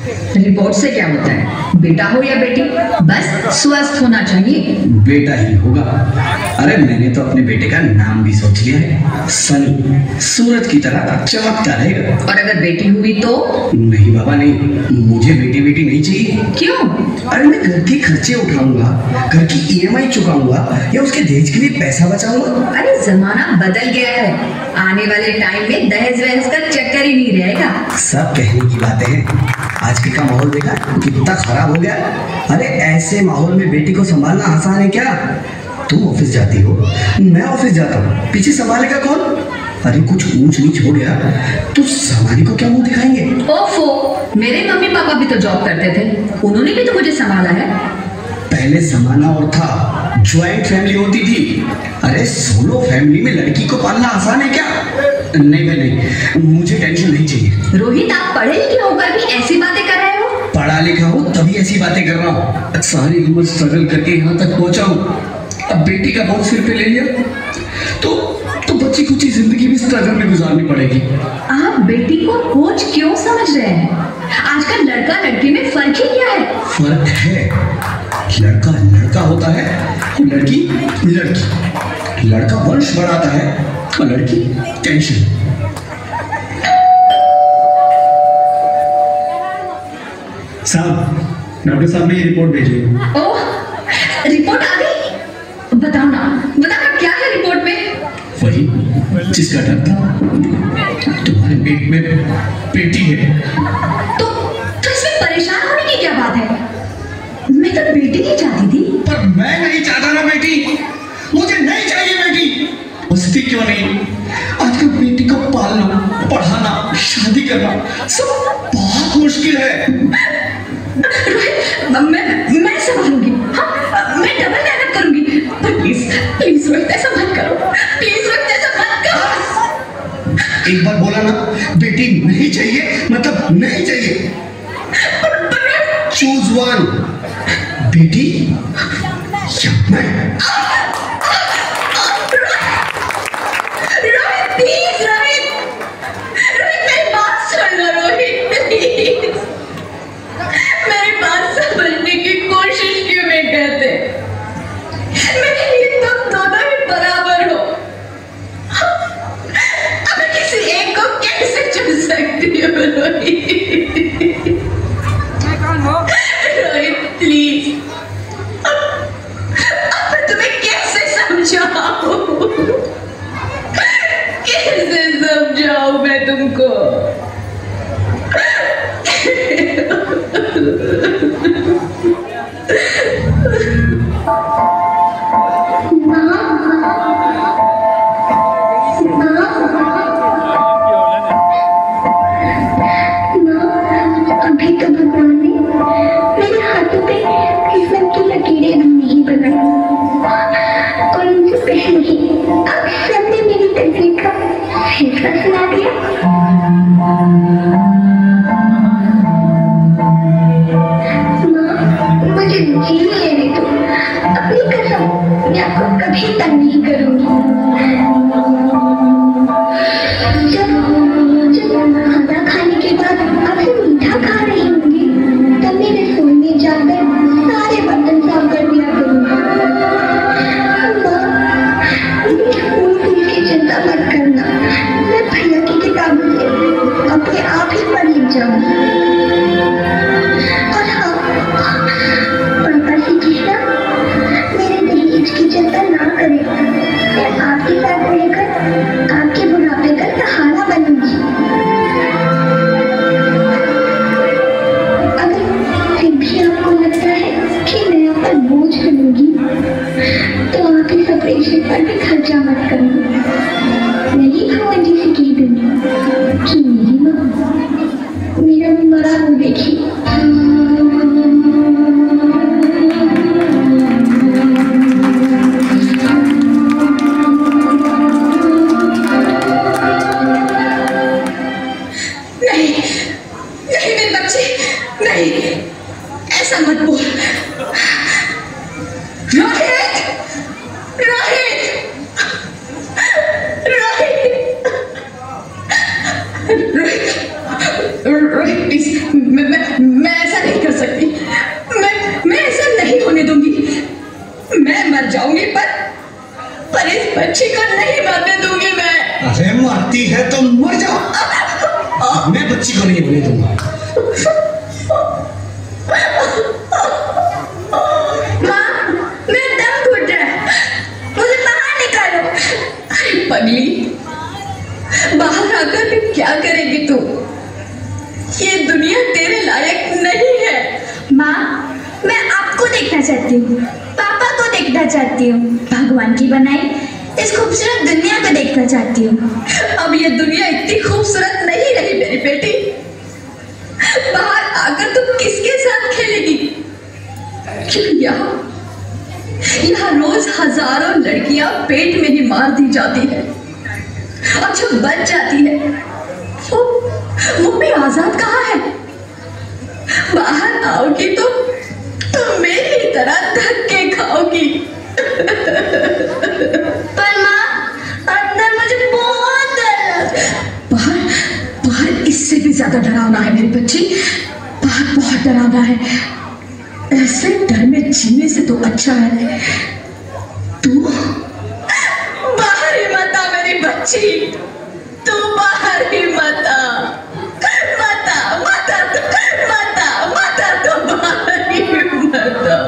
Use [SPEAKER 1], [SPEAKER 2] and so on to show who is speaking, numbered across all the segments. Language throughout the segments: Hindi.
[SPEAKER 1] रिपोर्ट से क्या होता है? बेटा हो या बेटी, बस स्वस्थ होना चाहिए।
[SPEAKER 2] बेटा ही होगा। अरे मैंने तो अपने बेटे का नाम भी सोच लिया है, सनी। सूरज की तरह चमकता रहेगा।
[SPEAKER 1] और अगर बेटी हुई तो?
[SPEAKER 2] नहीं बाबा नहीं, मुझे बेटी बेटी नहीं चाहिए।
[SPEAKER 1] क्यों?
[SPEAKER 2] अरे मैं घर के खर्चे उठाऊंगा, घर की ईएमआई चुकाऊंगा या उसके दहेज के लिए पैसा बचाऊंगा।
[SPEAKER 1] अरे जमाना बदल गया है, आने वाले टाइम में दहेज वहेज का चक्कर ही नहीं रहेगा।
[SPEAKER 2] सब कहने की बातें हैं, आजकल का माहौल देखा कितना खराब हो गया। अरे ऐसे माहौल में बेटी को संभालना आसान है क्या? तुम ऑफिस जाती हो, मैं ऑफिस जाता हूँ, पीछे संभालेगा कौन? अरे कुछ ऊंच नीच हो गया तो संभाली को क्या मुंह दिखाएंगे?
[SPEAKER 1] ओफो, मेरे मम्मी पापा भी तो जॉब करते थे, उन्होंने भी तो मुझे संभाला है।
[SPEAKER 2] पहले जमाना और था, ज्वाइंट फैमिली होती थी। अरे सोलो फैमिली में लड़की को पालना आसान है क्या? नहीं भाई नहीं, मुझे टेंशन नहीं चाहिए।
[SPEAKER 1] रोहित, आप पढ़े लिखे होकर भी ऐसी बातें कर रहे हो?
[SPEAKER 2] पढ़ा लिखा हूँ तभी ऐसी बातें कर रहा हूँ। सारी उम्र स्ट्रगल करके यहाँ तक पहुंचा हूँ, अब बेटी का बोझ सिर पे ले लिया तो बच्ची कुछ जिंदगी भी स्ट्रगल में गुजारनी पड़ेगी।
[SPEAKER 1] आप बेटी को बोझ क्यों समझ रहे हैं? आजकल लड़का लड़की में फर्क ही क्या है?
[SPEAKER 2] फर्क है, लड़का लड़का होता है और लड़की लड़की। लड़का वंश बढ़ाता है और लड़की टेंशन।
[SPEAKER 3] साहब, डॉक्टर साहब ने ये रिपोर्ट भेजी है।
[SPEAKER 1] ओह, रिपोर्ट आ गई? बताओ ना क्या है रिपोर्ट में?
[SPEAKER 2] वही जिसका डर था, तुम्हारे पेट में बेटी है।
[SPEAKER 1] तो इसमें परेशान होने की क्या बात है? मैं तो बेटी ही चाहती थी।
[SPEAKER 2] पर मैं नहीं चाहता ना बेटी, मुझे नहीं चाहिए बेटी। उसकी क्यों नहीं? आजकल बेटी को पालना, पढ़ाना, शादी करना सब बहुत मुश्किल है।
[SPEAKER 1] मैं संभालूंगी। हाँ, मैं डबल मेहनत करूंगी। पर प्लीज रोहित, ऐसा मत करो। प्लीज रोहित, ऐसा मत करो।
[SPEAKER 2] एक बार बोला ना, बेटी नहीं चाहिए मतलब नहीं चाहिए। चूज वन, बेटी या मैं।
[SPEAKER 1] रोहित प्लीज, रोहित मेरी बात सुन लो। रोहित प्लीज, मेरी बात समझने की कोशिश क्यों नहीं करते? मेरे लिए तुम दोनों ही बराबर हो। अब मैं किसी एक को कैसे चुन सकती हूँ? रोहित प्लीज, अब मैं तुम्हें कैसे समझाऊं? कैसे समझाऊं मैं तुमको?
[SPEAKER 4] अभी तो भगवान ने मेरे हाथों पे किस्मत की लकीरें भी नहीं बनाई, और उनसे पहले ही अब सबने मेरी तकदीर का फैसला सुना दिया। माँ, मुझे जी लेने दो। अपनी कसम, मैं आपको कभी तंग नहीं करूंगी। जब खाना खाने के बाद आपसे मीठा खा रही होंगी, तब मैं रसोई में जाकर सारे बर्तन साफ कर दिया करूंगा। स्कूल फीस की चिंता मत करना, मैं भैया की किताबों से अपने आप ही पढ़ लिख जाऊंगी। और हाँ, पापा से कहना मेरे दहेज की चिंता ना करें। मैं आपके साथ रहकर आपके बुढ़ापे का सहारा बनूंगी। अगर फिर भी आपको लगता है कि मैं आप पर बोझ बनूंगी, तो आप इस ऑपरेशन पर भी खर्चा मत करना। मेरी भगवान जी से कह दूंगी कि मेरी माँ मेरा मरा मुँह देखी।
[SPEAKER 1] नहीं मेरे बच्चे, नहीं, ऐसा मत बोल। रोहित, रोहित, रोहित, रोहित, रोहित प्लीज,
[SPEAKER 2] चाहती है तो मर जाओ, मैं बच्ची को नहीं होने दूंगा।
[SPEAKER 1] माँ, मेरा दम घुट रहा है, मुझे बाहर निकालो। अरे पगली, बाहर आकर भी क्या करेगी तू? ये दुनिया तेरे लायक नहीं है।
[SPEAKER 4] माँ, मैं आपको देखना चाहती हूँ, पापा को देखना चाहती हूँ, भगवान की बनाई इस खूबसूरत दुनिया को देखना चाहती हूँ।
[SPEAKER 1] अब ये दुनिया इतनी खूबसूरत नहीं रही मेरी बेटी। बाहर आकर तू किसके साथ खेलेगी? क्योंकि यहाँ रोज हजारों लड़कियां पेट में ही मार दी जाती है, और जो बच जाती है वो भी आजाद कहाँ है? बाहर आओगी तो मेरी तरह धक्के खाओगी।
[SPEAKER 4] पर माँ, अंदर मुझे बहुत डर।
[SPEAKER 1] बाहर इससे भी ज्यादा डरावना है मेरी बच्ची, बाहर बहुत डरावना है। ऐसे डर में जीने से तो अच्छा है तू बाहर ही मत आ मेरी बच्ची, तू बाहर ही मत आ, मत आ, मत आ, मत आ, मत आ, तू बाहर ही मत आ।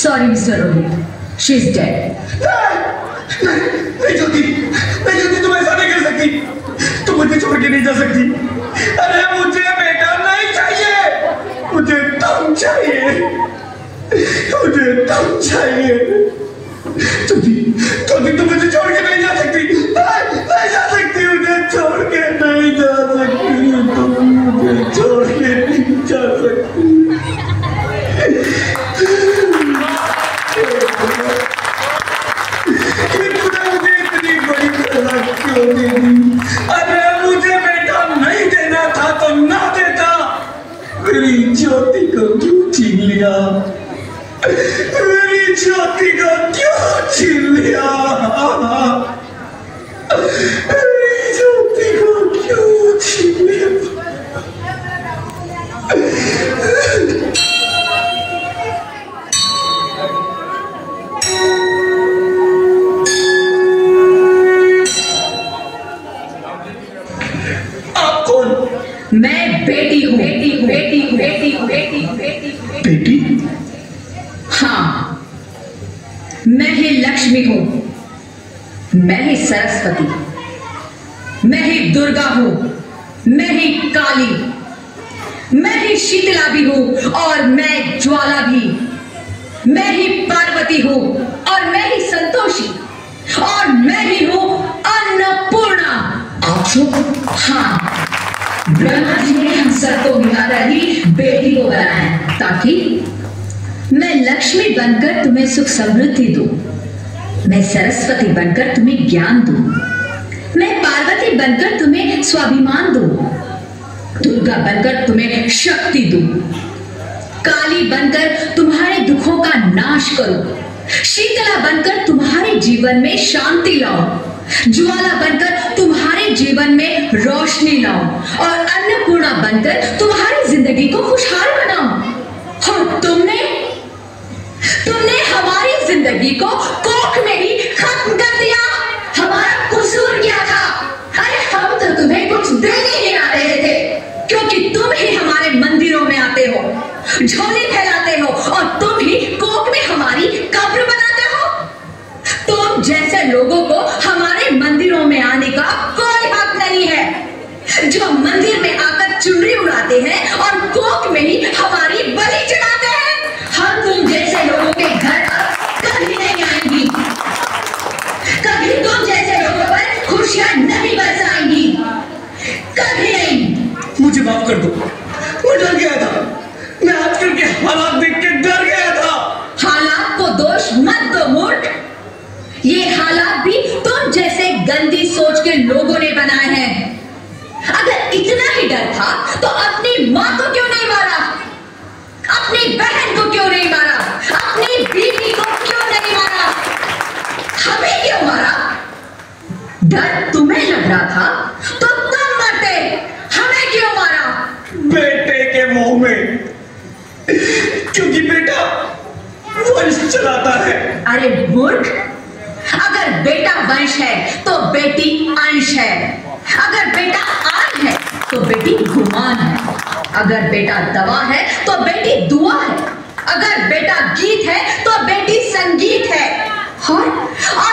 [SPEAKER 1] Sorry, Mr. Rohit. She's dead.
[SPEAKER 2] नहीं ज्योति, तुम ऐसा नहीं कर सकती, तुम मुझे छोड़ के नहीं जा सकती। अरे मुझे बेटा नहीं चाहिए, मुझे तुम चाहिए, मुझे तुम चाहिए। ज्योति, तुम मुझे छोड़ के नहीं जा सकती, नहीं जा सकती, मुझे छोड़ के नहीं जा सकती, तुम मुझे छोड़ के नहीं जा सकती। अरे मुझे बेटा नहीं देना था तो ना देता, मेरी ज्योति को क्यों छीन लिया, मेरी ज्योति को क्यों छीन लिया, मेरी ज्योति को क्यों छीन लिया।
[SPEAKER 1] मैं बेटी हूँ,
[SPEAKER 2] बेटी?
[SPEAKER 1] हाँ, मैं ही लक्ष्मी हूँ, मैं ही सरस्वती, मैं ही दुर्गा हूँ, मैं ही काली, मैं ही शीतला भी हूं और मैं ज्वाला भी, मैं ही पार्वती हूं और मैं ही संतोषी और मैं ही हूं अन्नपूर्णा।
[SPEAKER 2] आप सब?
[SPEAKER 1] हाँ, ब्रह्मा जी ने हम सबको मिलाकर ही बेटी को बनाया है ताकि मैं लक्ष्मी बनकर तुम्हें सुख समृद्धि दूं, मैं सरस्वती बनकर तुम्हें ज्ञान दूं, मैं पार्वती बनकर तुम्हें स्वाभिमान दूं, दुर्गा बनकर तुम्हें शक्ति दूं, काली बनकर तुम्हारे दुखों का नाश करूं, शीतला बनकर तुम्हारे जीवन में शांति लाऊं, ज्वाला बनकर तुम्हारे जीवन में रोशनी लाऊं और अन्नपूर्णा बनकर तुम्हारी जिंदगी को खुशहाल बनाऊं। और तुमने हमारी जिंदगी को कोख में ही खत्म कर दिया। हमारा कसूर क्या था? अरे हम तो तुम्हें कुछ देने ही आ रहे थे, क्योंकि तुम ही हमारे मंदिरों में आते हो, झोली फैलाते हो और तुम ही कोख में हमारी कब्र बनाते हो। तुम जैसे लोगों को हमारे मंदिरों में आने का कोई हक नहीं है, जो मंदिर में आकर चुनरी उड़ाते हैं और कोख में ही हमारी बलि चढ़ाते हैं। हम तुम जैसे लोगों के घर कभी नहीं आएंगी, कभी तुम जैसे लोगों पर खुशियां नहीं बरसाएंगी, कभी नहीं।
[SPEAKER 2] मुझे माफ कर दो, मैं डर गया था, मैं आजकल के हालात देख के डर गया था।
[SPEAKER 1] हालात को दोष मत दो मूर्ख, ये हालात भी तुम जैसे गंदी सोच के लोगों ने बनाए हैं। अगर इतना ही डर था तो अपनी माँ को क्यों नहीं मारा, अपनी बहन को क्यों नहीं मारा, अपनी बीवी को क्यों नहीं मारा, हमें क्यों मारा? डर तुम्हें लग रहा था तो तुम मरते, हमें क्यों मारा?
[SPEAKER 2] बेटे के मुंह में, क्योंकि बेटा वंश चलाता है।
[SPEAKER 1] अरे मूर्ख, अगर बेटा वंश है तो बेटी अंश है, अगर बेटा आन है तो बेटी गुमान है, अगर बेटा दवा है तो बेटी दुआ है, अगर बेटा गीत है तो बेटी संगीत है, और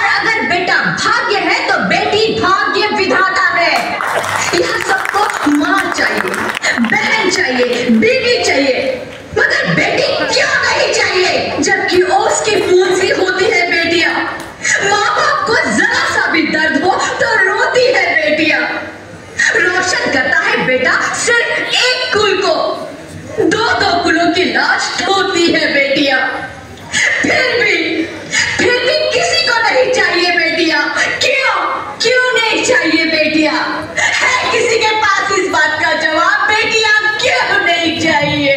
[SPEAKER 1] अगर बेटा भाग्य है तो बेटी भाग्य विधाता है। यह सबको मां चाहिए, बहन चाहिए, बीवी चाहिए, मगर बेटी क्यों नहीं चाहिए? जबकि ओस की पूंजी होती है बेटियां, माँ बाप को जरा सा भी दर्द हो तो रोती है बेटियां, रोशन करता है बेटा सिर्फ एक कुल को, दो कुलों की लाश ढोती है बेटियां। फिर भी किसी को नहीं चाहिए बेटियां। क्यों नहीं चाहिए बेटियां? है किसी के पास इस बात का जवाब? बेटियां क्यों नहीं चाहिए?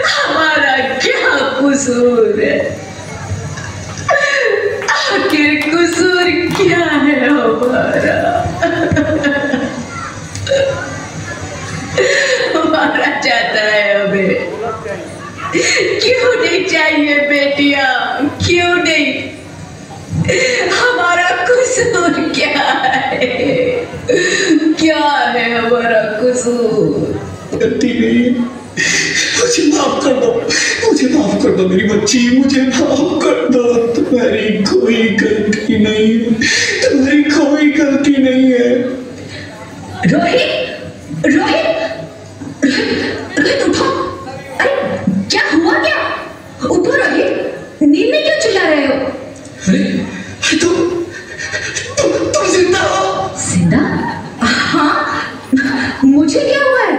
[SPEAKER 1] हमारा क्या कसूर है? आखिर कसूर क्या है हमारा? हमारा चाहता है हमें, क्यों नहीं चाहिए बेटियां? क्यों नहीं? हमारा कसूर क्या है? क्या है हमारा कसूर?
[SPEAKER 2] गलती नहीं, मुझे माफ कर दो, मुझे माफ कर दो मेरी बच्ची, मुझे माफ कर दो। तुम्हारी कोई गलती नहीं है, तुम्हारी कोई गलती नहीं है।
[SPEAKER 1] रोहित, रोहित, रोहित उठो। अरे क्या हुआ? क्या उठो रोहित, नींद में क्यों चिल्ला रहे हो?
[SPEAKER 2] अरे तुम जिंदा हो?
[SPEAKER 1] जिंदा? हाँ, मुझे क्या हुआ है?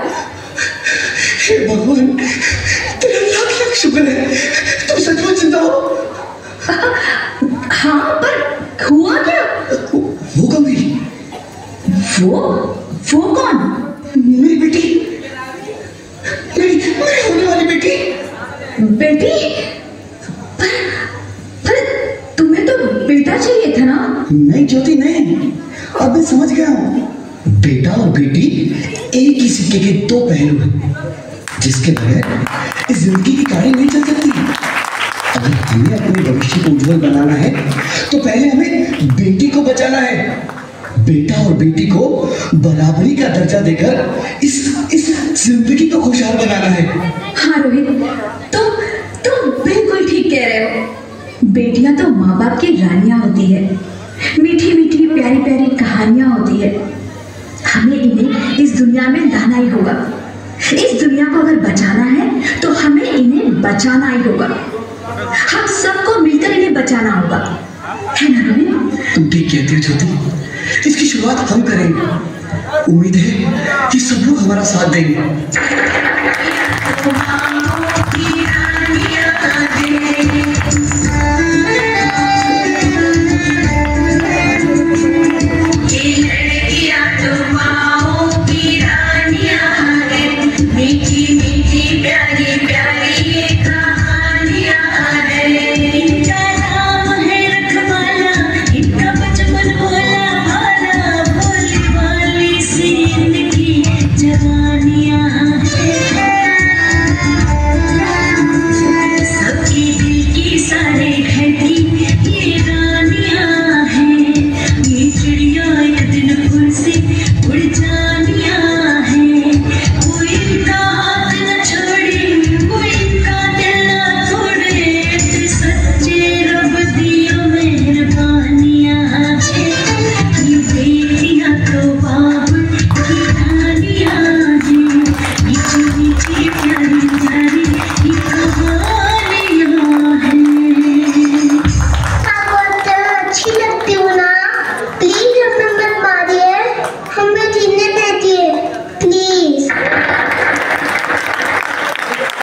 [SPEAKER 2] हे भगवान, तेरा लाख लाख शुक्र है, तुम सचमुच जिंदा हो।
[SPEAKER 1] हाँ, पर हुआ क्या?
[SPEAKER 2] वो कौन थी?
[SPEAKER 1] वो कौन?
[SPEAKER 2] मेरी बेटी, मेरी होने वाली बेटी।
[SPEAKER 1] बेटी? पर तुम्हें तो बेटा चाहिए था ना?
[SPEAKER 2] नहीं ज्योति, नहीं, अब मैं समझ गया हूँ। बेटा और बेटी एक ही सिक्के के दो पहलू हैं, जिसके बगैर इस जिंदगी की कहानी नहीं चल सकती। अगर हमें अपने भविष्य को उज्जवल बनाना है तो पहले हमें बेटी को बचाना है। बेटा और बेटी को बराबरी का दर्जा देकर इस जिंदगी को खुशहाल बनाना है।
[SPEAKER 1] हाँ रोहित, तुम बिल्कुल ठीक कह रहे हो। बेटियां तो माँ बाप की रानियां होती है, मीठी मीठी प्यारी प्यारी कहानियां होती है। हमें इन्हें इस दुनिया में लाना ही होगा। इस दुनिया को अगर बचाना है तो हमें इन्हें बचाना ही होगा। हम सबको मिलकर इन्हें बचाना होगा, है ना रोहित?
[SPEAKER 2] तुम ठीक कहती हो ज्योति, इसकी शुरुआत हम करेंगे। उम्मीद है कि सब लोग हमारा साथ देंगे।